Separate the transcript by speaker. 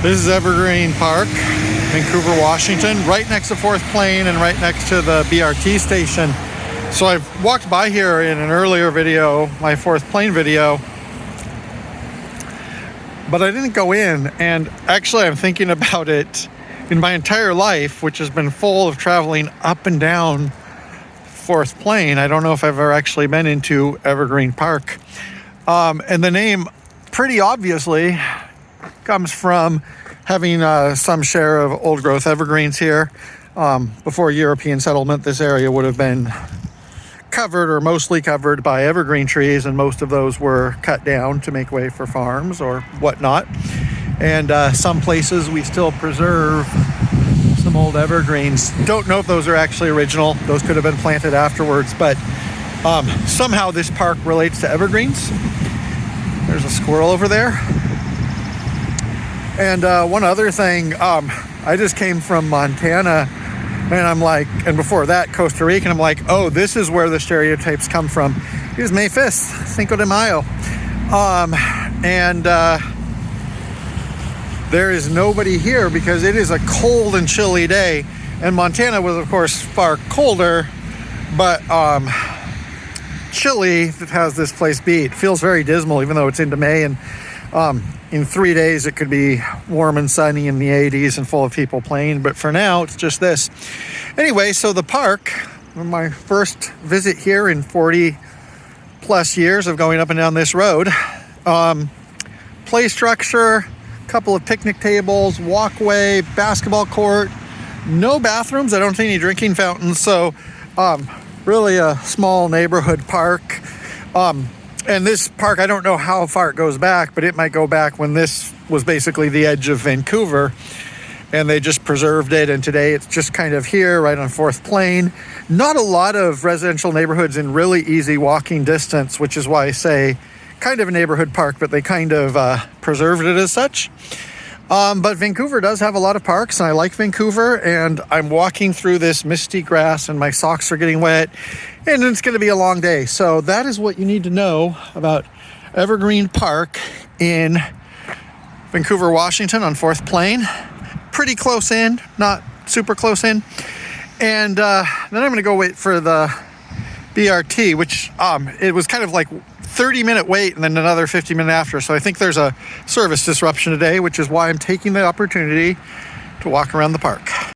Speaker 1: This is Evergreen Park, Vancouver, Washington, right next to Fourth Plain and right next to the BRT station. So I've walked by here in an earlier video, my Fourth Plain video, but I didn't go in. And actually I'm thinking about it in my entire life, which has been full of traveling up and down Fourth Plain. I don't know if I've ever actually been into Evergreen Park. And the name pretty obviously comes from having some share of old growth evergreens here. Before European settlement, this area would have been covered or mostly covered by evergreen trees, and most of those were cut down to make way for farms or whatnot. And some places we still preserve some old evergreens. Don't know if those are actually original. Those could have been planted afterwards, but somehow this park relates to evergreens. There's a squirrel over there. And one other thing, I just came from Montana, and I'm like, and before that, Costa Rica, and I'm like, oh, this is where the stereotypes come from. It was May 5th, Cinco de Mayo. There is nobody here because it is a cold and chilly day. And Montana was, of course, far colder, but chilly that has this place beat. It feels very dismal, even though it's into May, and in 3 days it could be warm and sunny in the 80s and full of people playing, but for now it's just this. Anyway, so the park, my first visit here in 40 plus years of going up and down this road. Play structure, couple of picnic tables, walkway, basketball court, no bathrooms. I don't see any drinking fountains, so really a small neighborhood park. And this park, I don't know how far it goes back, but it might go back when this was basically the edge of Vancouver, and they just preserved it. And today it's just kind of here, right on Fourth Plain. Not a lot of residential neighborhoods in really easy walking distance, which is why I say kind of a neighborhood park, but they kind of preserved it as such. But Vancouver does have a lot of parks, and I like Vancouver, and I'm walking through this misty grass and my socks are getting wet, and it's going to be a long day. So that is what you need to know about Evergreen Park in Vancouver, Washington on Fourth Plain. Pretty close in, not super close in. And then I'm going to go wait for the BRT, which it was kind of like 30-minute wait and then another 50-minute after. So I think there's a service disruption today, which is why I'm taking the opportunity to walk around the park.